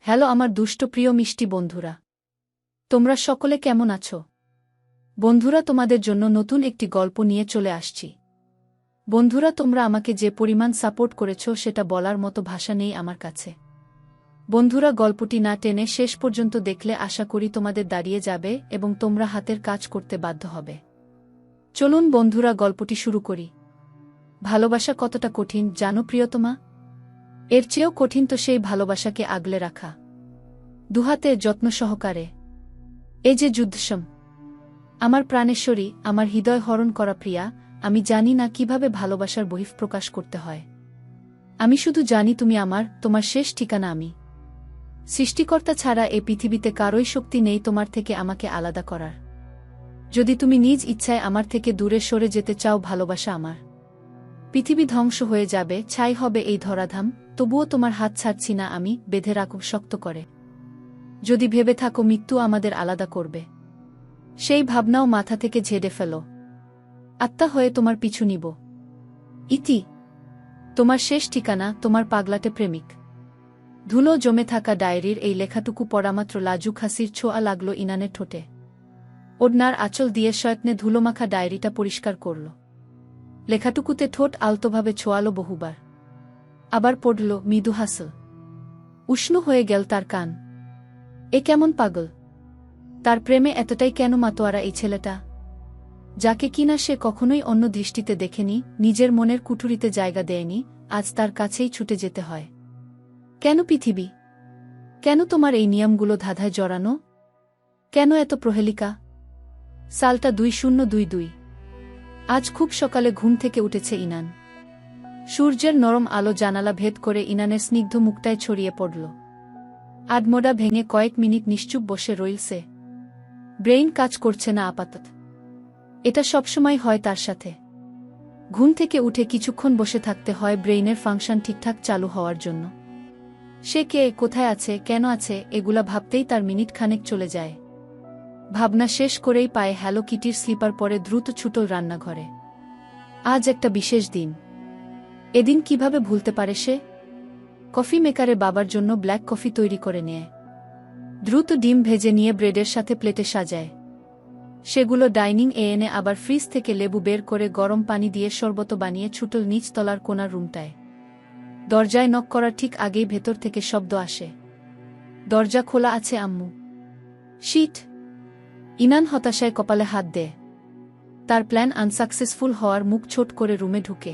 Hello আমার দুষ্ট প্রিয় মিষ্টি বন্ধুরা, তোমরা সকলে কেমন আছো? বন্ধুরা, তোমাদের জন্য নতুন একটি গল্প নিয়ে চলে আসছি। বন্ধুরা, তোমরা আমাকে যে পরিমাণ সাপোর্ট করেছো সেটা বলার মতো ভাষা নেই আমার কাছে। বন্ধুরা, গল্পটি না টেনে শেষ পর্যন্ত দেখলে আশা করি তোমাদের দাঁড়িয়ে যাবে এবং তোমরা হাতের কাজ করতে বাধ্য হবে। চলুন বন্ধুরা, গল্পটি শুরু করি। ভালোবাসা কতটা কঠিন জানো প্রিয়তমা? এর চেয়েও কঠিন তো সেই ভালোবাসাকে আগলে রাখা, দুহাতে যত্ন সহকারে। এই যে যুদ্ধসম, আমার প্রাণেশ্বরী, আমার হৃদয় হরণ করা প্রিয়া, আমি জানি না কিভাবে ভালোবাসার বহিঃপ্রকাশ করতে হয়। আমি শুধু জানি তুমি আমার, তোমার শেষ ঠিকানা আমি। সৃষ্টিকর্তা ছাড়া এ পৃথিবীতে কারোই শক্তি নেই তোমার থেকে আমাকে আলাদা করার। যদি তুমি নিজ ইচ্ছায় আমার থেকে দূরে সরে যেতে চাও, ভালোবাসা আমার। পৃথিবী ধ্বংস হয়ে যাবে, ছাই হবে এই ধরাধাম, তবুও তোমার হাত ছাড়ছি না আমি, বেঁধে রাখব শক্ত করে। যদি ভেবে থাকো মৃত্যু আমাদের আলাদা করবে, সেই ভাবনাও মাথা থেকে ঝেড়ে ফেলো। আত্মা হয়ে তোমার পিছু নিব। ইতি। তোমার শেষ ঠিকানা, তোমার পাগলাটে প্রেমিক। ধুলো জমে থাকা ডায়েরির এই লেখাটুকু পড়ামাত্র লাজুক হাসির ছোঁয়া লাগল ইনানের ঠোঁটে। ওড়নার আঁচল দিয়ে শয়ত্নে ধুলোমাখা ডায়েরিটা পরিষ্কার করল। লেখাটুকুতে ঠোঁট আলতোভাবে ছোঁয়ালো বহুবার। আবার পড়ল, মৃদু হাসল। উষ্ণ হয়ে গেল তার কান। এ কেমন পাগল? তার প্রেমে এতটাই কেন মাতোয়ারা এই ছেলেটা, যাকে কিনা সে কখনোই অন্য দৃষ্টিতে দেখেনি, নিজের মনের কুঠুরিতে জায়গা দেয়নি, আজ তার কাছেই ছুটে যেতে হয়? কেন পৃথিবী? কেন তোমার এই নিয়মগুলো ধাঁধায় জড়ানো? কেন এত প্রহেলিকা? সালটা 2022। আজ খুব সকালে ঘুম থেকে উঠেছে ইনান। সূর্যের নরম আলো জানালা ভেদ করে ইনানের স্নিগ্ধ মুখটায় ছড়িয়ে পড়ল। আডমোডা ভেঙে কয়েক মিনিট নিশ্চুপ বসে রইল সে। ব্রেইন কাজ করছে না আপাতত। এটা সবসময় হয় তার সাথে। ঘুম থেকে উঠে কিছুক্ষণ বসে থাকতে হয় ব্রেইনের ফাংশন ঠিকঠাক চালু হওয়ার জন্য। সে কে, কোথায় আছে, কেন আছে, এগুলা ভাবতেই তার মিনিট খানেক চলে যায়। ভাবনা শেষ করেই পায়ে হ্যালো কিটির স্লিপার পরে দ্রুত ছুটল রান্নাঘরে। আজ একটা বিশেষ দিন। এদিন কিভাবে ভুলতে পারে সে? কফি মেকারে বাবার জন্য ব্ল্যাক কফি তৈরি করে নেয়। দ্রুত ডিম ভেজে নিয়ে ব্রেডের সাথে প্লেটে সাজায়। সেগুলো ডাইনিং এ এনে আবার ফ্রিজ থেকে লেবু বের করে গরম পানি দিয়ে শরবত বানিয়ে ছুটল নিচতলার কোণার রুমটায়। দরজায় নক করার ঠিক আগেই ভেতর থেকে শব্দ আসে। দরজা খোলা আছে আম্মু। শিট! ইনান হতাশায় কপালে হাত দেয়। তার প্ল্যান আনসাকসেসফুল হওয়ার মুখ ছোট করে রুমে ঢুকে।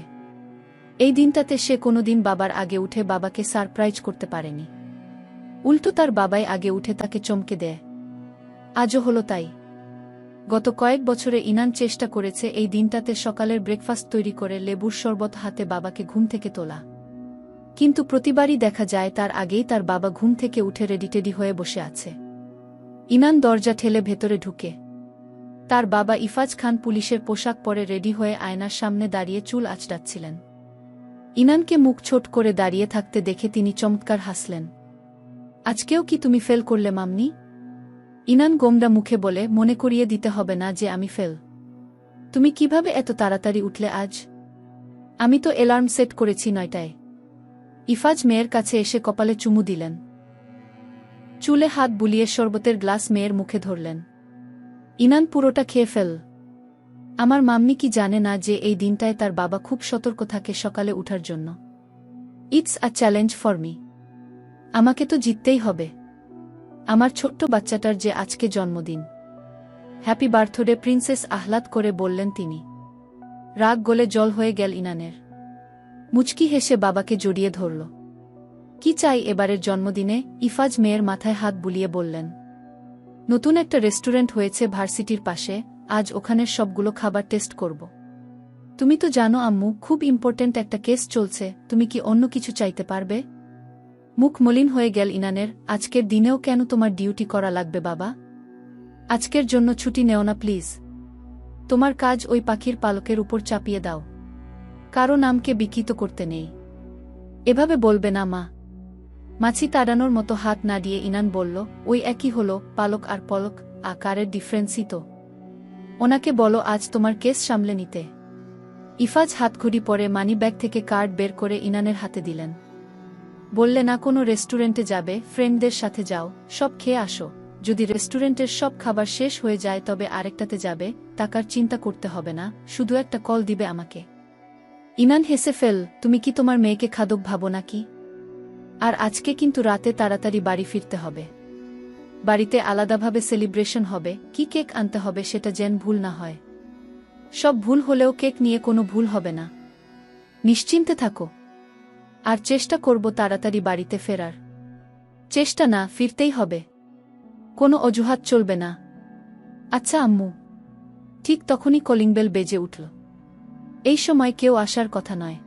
এই দিনটাতে সে কোনোদিন বাবার আগে উঠে বাবাকে সারপ্রাইজ করতে পারেনি। উল্টো তার বাবাই আগে উঠে তাকে চমকে দেয়। আজও হলো তাই। গত কয়েক বছরে ইনান চেষ্টা করেছে এই দিনটাতে সকালের ব্রেকফাস্ট তৈরি করে লেবুর শরবত হাতে বাবাকে ঘুম থেকে তোলা। কিন্তু প্রতিবারই দেখা যায় তার আগেই তার বাবা ঘুম থেকে উঠে রেডিটেডি হয়ে বসে আছে। ইনান দরজা ঠেলে ভেতরে ঢুকে। তার বাবা ইফাজ খান পুলিশের পোশাক পরে রেডি হয়ে আয়নার সামনে দাঁড়িয়ে চুল আঁচড়াচ্ছিলেন। ইনানকে মুখ ছোট করে দাঁড়িয়ে থাকতে দেখে তিনি চমৎকার হাসলেন। আজকেও কি তুমি ফেল করলে মাম্নি? ইনান গোমড়া মুখে বলে, মনে করিয়ে দিতে হবে না যে আমি ফেল। তুমি কিভাবে এত তাড়াতাড়ি উঠলে আজ? আমি তো অ্যালার্ম সেট করেছি 9টায়। ইফাজ মেয়ের কাছে এসে কপালে চুমু দিলেন। চুলে হাত বুলিয়ে শরবতের গ্লাস মেয়ের মুখে ধরলেন। ইনান পুরোটা খেয়ে ফেল। আমার মাম্মি কি জানে না যে এই দিনটায় তার বাবা খুব সতর্ক থাকে সকালে উঠার জন্য? It's a challenge for me. আমাকে তো জিততেই হবে। আমার ছোট্ট বাচ্চাটার যে আজকে জন্মদিন। হ্যাপি বার্থডে প্রিন্সেস, আহ্লাদ করে বললেন তিনি। রাগ গলে জল হয়ে গেল ইনানের। মুচকি হেসে বাবাকে জড়িয়ে ধরল। কি চাই এবারের জন্মদিনে? ইফাজ মেয়ের মাথায় হাত বুলিয়ে বললেন। নতুন একটা রেস্টুরেন্ট হয়েছে ভার্সিটির পাশে, আজ ওখানের সবগুলো খাবার টেস্ট করব। তুমি তো জানো আম্মু, খুব ইম্পর্ট্যান্ট একটা কেস চলছে, তুমি কি অন্য কিছু চাইতে পারবে? মুখ মলিন হয়ে গেল ইনানের। আজকের দিনেও কেন তোমার ডিউটি করা লাগবে বাবা? আজকের জন্য ছুটি নেও না প্লিজ। তোমার কাজ ওই পাখির পালকের উপর চাপিয়ে দাও। কারো নামকে বিকৃত করতে নেই। এভাবে বলবে না মা। মাছি তাড়ানোর মতো হাত না দিয়ে ইনান বলল, ওই একই হলো, পালক আর পলক, আকারের ডিফারেন্সই তো। ওনাকে বলো আজ তোমার কেস সামলে নিতে। ইফাজ হাতঘড়ি পরে মানি ব্যাগ থেকে কার্ড বের করে ইনানের হাতে দিলেন। বললে না কোনো রেস্টুরেন্টে যাবে, ফ্রেন্ডদের সাথে যাও, সব খেয়ে আসো। যদি রেস্টুরেন্টের সব খাবার শেষ হয়ে যায় তবে আরেকটাতে যাবে, টাকার চিন্তা করতে হবে না, শুধু একটা কল দিবে আমাকে। ইনান হেসে ফেল, তুমি কি তোমার মেয়েকে খাদক ভাবো নাকি? আর আজকে কিন্তু রাতে তাড়াতাড়ি বাড়ি ফিরতে হবে। বাড়িতে আলাদাভাবে সেলিব্রেশন হবে, কি কেক আনতে হবে সেটা যেন ভুল না হয়। সব ভুল হলেও কেক নিয়ে কোনো ভুল হবে না। নিশ্চিন্তে থাকো। আর চেষ্টা করব তাড়াতাড়ি বাড়িতে ফেরার। চেষ্টা না, ফিরতেই হবে। কোনো অজুহাত চলবে না। আচ্ছা আম্মু। ঠিক তখনই কলিং বেল বেজে উঠল। এই সময় কেউ আসার কথা নয়,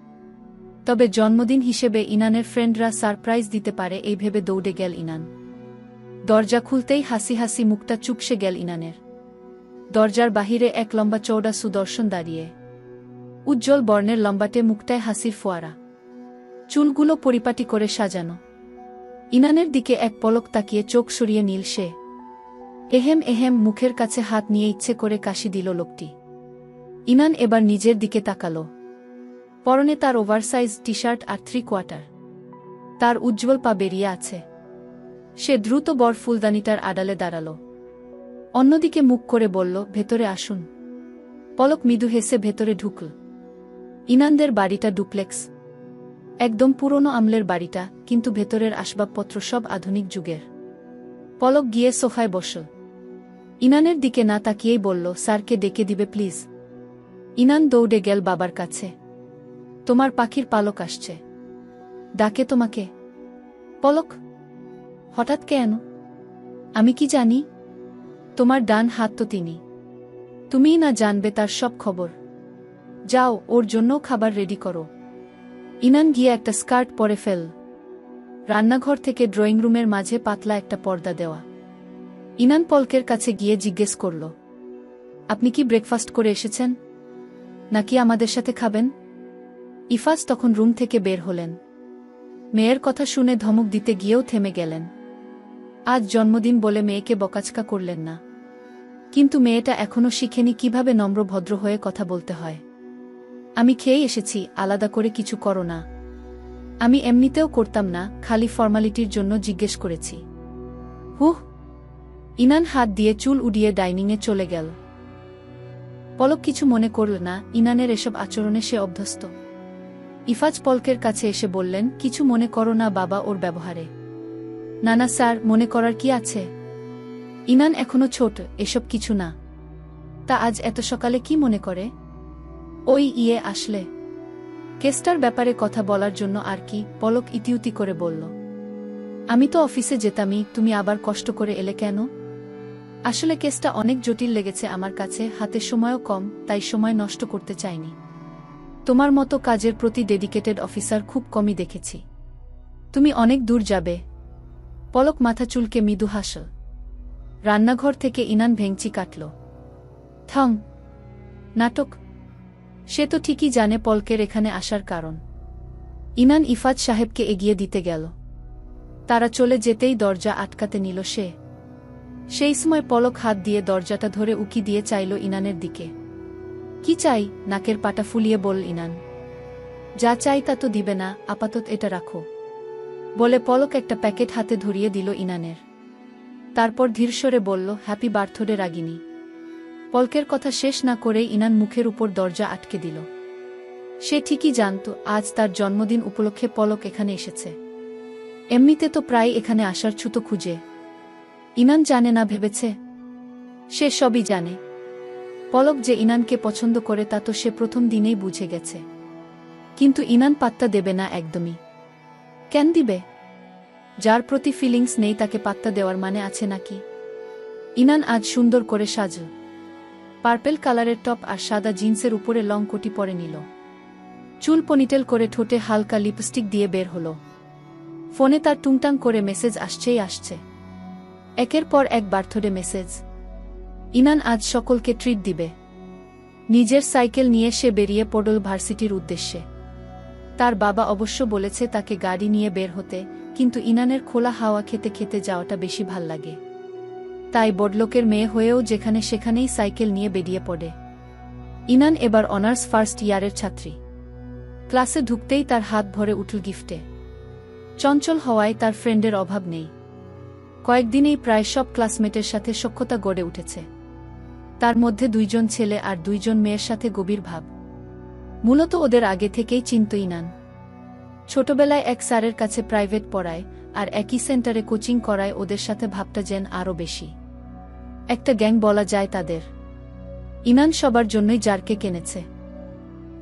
তবে জন্মদিন হিসেবে ইনানের ফ্রেন্ডরা সারপ্রাইজ দিতে পারে এই ভেবে দৌড়ে গেল ইনান। দরজা খুলতেই হাসি হাসি মুখটা চুপসে গেল ইনানের। দরজার বাহিরে এক লম্বা চৌড়া সুদর্শন দাঁড়িয়ে। উজ্জ্বল বর্ণের লম্বাটে মুখটায় হাসির ফোয়ারা, চুলগুলো পরিপাটি করে সাজানো। ইনানের দিকে এক পলক তাকিয়ে চোখ সরিয়ে নীল সে। এহেম এহেম মুখের কাছে হাত নিয়ে ইচ্ছে করে কাশি দিল লোকটি। ইনান এবার নিজের দিকে তাকালো। পরনে তার ওভারসাইজ টি শার্ট আর 3/4। তার উজ্জ্বল পা বেরিয়ে আছে। সে দ্রুত বর ফুলদানিটার আড়ালে দাঁড়াল। অন্যদিকে মুখ করে বলল, ভেতরে আসুন। পলক মৃদু হেসে ভেতরে ঢুকল। ইনানদের বাড়িটা ডুপ্লেক্স। একদম পুরনো আমলের বাড়িটা, কিন্তু ভেতরের আসবাবপত্র সব আধুনিক যুগের। পলক গিয়ে সোফায় বসল। ইনানের দিকে না তাকিয়েই বলল, স্যারকে ডেকে দিবে প্লিজ। ইনান দৌড়ে গেল বাবার কাছে। তোমার পাখির পালক আসছে, ডাকে তোমাকে। পলক, হঠাৎ কেন? আমি কি জানি? তোমার ডান হাত তো তিনি, তুমিই না জানবে তার সব খবর। যাও, ওর জন্যও খাবার রেডি করো। ইনান গিয়ে একটা স্কার্ট পরে ফেল। রান্নাঘর থেকে ড্রয়িং রুমের মাঝে পাতলা একটা পর্দা দেওয়া। ইনান পলকের কাছে গিয়ে জিজ্ঞেস করল, আপনি কি ব্রেকফাস্ট করে এসেছেন, নাকি আমাদের সাথে খাবেন? ইফাজ তখন রুম থেকে বের হলেন। মেয়ের কথা শুনে ধমক দিতে গিয়েও থেমে গেলেন। আজ জন্মদিন বলে মেয়েকে বকাচকা করলেন না, কিন্তু মেয়েটা এখনও শিখেনি কিভাবে নম্র ভদ্র হয়ে কথা বলতে হয়। আমি খেয়েই এসেছি, আলাদা করে কিছু করো না। আমি এমনিতেও করতাম না, খালি ফর্মালিটির জন্য জিজ্ঞেস করেছি। হুহ। ইনান হাত দিয়ে চুল উড়িয়ে ডাইনিংয়ে চলে গেল। পলক কিছু মনে করল না, ইনানের এসব আচরণে সে অভ্যস্ত। ইফাজ পলকের কাছে এসে বললেন, কিছু মনে করো না বাবা ওর ব্যবহারে। না না স্যার, মনে করার কি আছে? ইনান এখনো ছোট, এসব কিছু না। তা আজ এত সকালে কি মনে করে? ওই আসলে কেসটার ব্যাপারে কথা বলার জন্য আর কি, পলক ইতিউতি করে বলল। আমি তো অফিসে যেতামই, তুমি আবার কষ্ট করে এলে কেন? আসলে কেসটা অনেক জটিল লেগেছে আমার কাছে, হাতে সময়ও কম, তাই সময় নষ্ট করতে চাইনি। তোমার মতো কাজের প্রতি ডেডিকেটেড অফিসার খুব কমই দেখেছি। তুমি অনেক দূর যাবে। পলক মাথা চুলকে মৃদু হাসল। রান্নাঘর থেকে ইনান ভেংচি কাটল। থাম। নাটক। সে তো ঠিকই জানে পলকের এখানে আসার কারণ। ইনান ইফাজ সাহেবকে এগিয়ে দিতে গেল। তারা চলে যেতেই দরজা আটকাতে নিল সে। সেই সময় পলক হাত দিয়ে দরজাটা ধরে উকি দিয়ে চাইল ইনানের দিকে। কি চাই? নাকের পাটা ফুলিয়ে বলল ইনান। যা চাই তা তো দিবে না, আপাতত এটা রাখো, বলে পলক একটা প্যাকেট হাতে ধরিয়ে দিল ইনানের। তারপর ধীরস্বরে বলল, হ্যাপি বার্থডে রাগিনী। পলকের কথা শেষ না করেই ইনান মুখের উপর দরজা আটকে দিল। সে ঠিকই জানত আজ তার জন্মদিন উপলক্ষে পলক এখানে এসেছে। এমনিতে তো প্রায় এখানে আসার ছুতো খুঁজে। ইনান জানে না ভেবেছে? সে সবই জানে। পলক যে ইনানকে পছন্দ করে তা তো সে প্রথম দিনেই বুঝে গেছে। কিন্তু ইনান পাত্তা দেবে না একদমই। কেন দিবে? যার প্রতি ফিলিংস নেই তাকে পাত্তা দেওয়ার মানে আছে নাকি? ইনান আজ সুন্দর করে সাজল। পার্পেল কালারের টপ আর সাদা জিন্সের উপরে লং কোটি পরে নিল। চুল পনিটেল করে ঠোঁটে হালকা লিপস্টিক দিয়ে বের হলো। ফোনে তার টুংটাং করে মেসেজ আসছেই আসছে। একের পর এক বার্থডে মেসেজ। ইনান আজ সকলকে ট্রিট দিবে। নিজের সাইকেল নিয়ে সে বেরিয়ে পড়ল ভার্সিটির উদ্দেশ্যে। তার বাবা অবশ্য বলেছে তাকে গাড়ি নিয়ে বের হতে, কিন্তু ইনানের খোলা হাওয়া খেতে খেতে যাওয়াটা বেশি ভাল লাগে। তাই বড়লোকের মেয়ে হয়েও যেখানে সেখানেই সাইকেল নিয়ে বেরিয়ে পড়ে। ইনান এবার অনার্স ফার্স্ট ইয়ারের ছাত্রী। ক্লাসে ঢুকতেই তার হাত ভরে উঠল গিফটে। চঞ্চল হওয়ায় তার ফ্রেন্ডের অভাব নেই। কয়েকদিনেই প্রায় সব ক্লাসমেটের সাথে সখ্যতা গড়ে উঠেছে। তার মধ্যে 2 জন ছেলে আর 2 জন মেয়ের সাথে গভীর ভাব। মূলত ওদের আগে থেকেই চিনত ইনান। ছোটবেলায় এক স্যারের কাছে প্রাইভেট পড়ায় আর একই সেন্টারে কোচিং করায় ওদের সাথে ভাবটা যেন আরও বেশি। একটা গ্যাং বলা যায় তাদের। ইনান সবার জন্যই জার কেক এনেছে।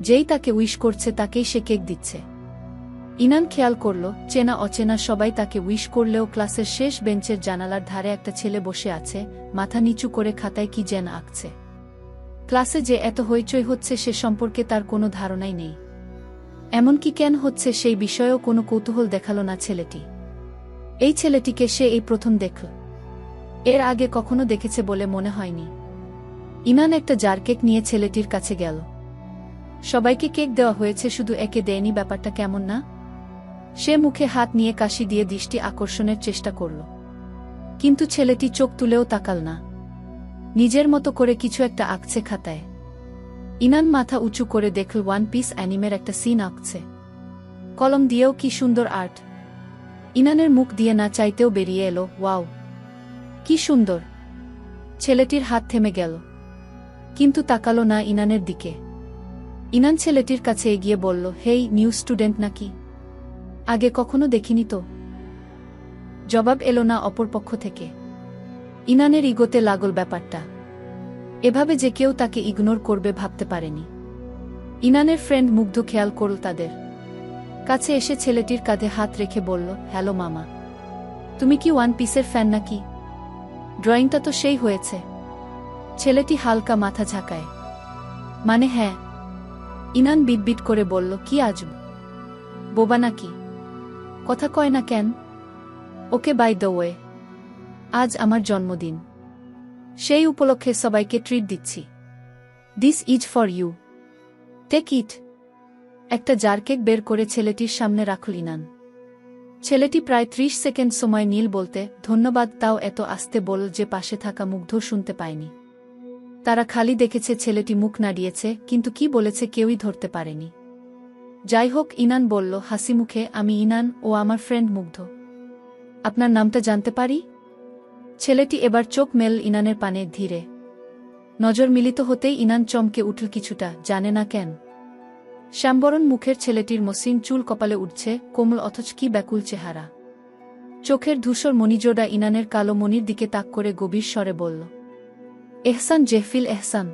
যেই তাকে উইশ করছে তাকেই সে কেক দিচ্ছে। ইনান খেয়াল করল, চেনা অচেনা সবাই তাকে উইশ করলেও ক্লাসের শেষ বেঞ্চের জানালার ধারে একটা ছেলে বসে আছে, মাথা নিচু করে খাতায় কি যেন আঁকছে। ক্লাসে যে এত হইচই হচ্ছে সে সম্পর্কে তার কোনো ধারণাই নেই। এমনকি কেন হচ্ছে সেই বিষয়েও কোনো কৌতূহল দেখাল না ছেলেটি। এই ছেলেটিকে সে এই প্রথম দেখল। এর আগে কখনো দেখেছে বলে মনে হয়নি। ইনান একটা জার কেক নিয়ে ছেলেটির কাছে গেল। সবাইকে কেক দেওয়া হয়েছে, শুধু একে দেয়নি, ব্যাপারটা কেমন না? সে মুখে হাত নিয়ে কাশি দিয়ে দৃষ্টি আকর্ষণের চেষ্টা করল, কিন্তু ছেলেটি চোখ তুলেও তাকাল না। নিজের মতো করে কিছু একটা আঁকছে খাতায়। ইনান মাথা উঁচু করে দেখল ওয়ান পিস অ্যানিমের একটা সিন আঁকছে। কলম দিয়েও কি সুন্দর আর্ট। ইনানের মুখ দিয়ে না চাইতেও বেরিয়ে এলো, ওয়াও, কি সুন্দর। ছেলেটির হাত থেমে গেল, কিন্তু তাকালো না ইনানের দিকে। ইনান ছেলেটির কাছে এগিয়ে বলল, হেই, নিউ স্টুডেন্ট নাকি? আগে কখনো দেখিনি তো। জবাব এলো না অপর পক্ষ থেকে। ইনানের ইগোতে লাগল ব্যাপারটা। এভাবে যে কেউ তাকে ইগনোর করবে ভাবতে পারেনি। ইনানের ফ্রেন্ড মুগ্ধ খেয়াল করল তাদের কাছে এসে ছেলেটির কাঁধে হাত রেখে বলল, হ্যালো মামা, তুমি কি ওয়ান পিসের ফ্যান নাকি? ড্রয়িংটা তো সেই হয়েছে। ছেলেটি হালকা মাথা ঝাঁকায়, মানে হ্যাঁ। ইনান বিটবিট করে বলল, কি আজব, বোবা নাকি? কথা কয় না কেন? ওকে, বাই দ্য ওয়ে, আজ আমার জন্মদিন। সেই উপলক্ষে সবাইকে ট্রিট দিচ্ছি। This is for you, take it. একটা জার কেক বের করে ছেলেটির সামনে রাখল ইনান। ছেলেটি প্রায় 30 সেকেন্ড সময় নীল বলতে ধন্যবাদ, তাও এত আস্তে বলল যে পাশে থাকা মুগ্ধ শুনতে পায়নি। তারা খালি দেখেছে ছেলেটি মুখ নাড়িয়েছে, কিন্তু কি বলেছে কেউই ধরতে পারেনি। যাই হোক, ইনান বলল হাসি মুখে, আমি ইনান, ও আমার ফ্রেন্ড মুগ্ধ। আপনার নামটা জানতে পারি? ছেলেটি এবার চোখ মেল ইনানের পানে ধীরে। নজর মিলিত হতেই ইনান চমকে উঠল কিছুটা, জানে না কেন। শ্যামবরণ মুখের ছেলেটির মসৃণ চুল কপালে উঠছে, কোমল অথচ কি ব্যাকুল চেহারা। চোখের ধূসর মণিজোড়া ইনানের কালো মণির দিকে তাক করে গভীর স্বরে বলল, এহসান, জেহফিল এহসান।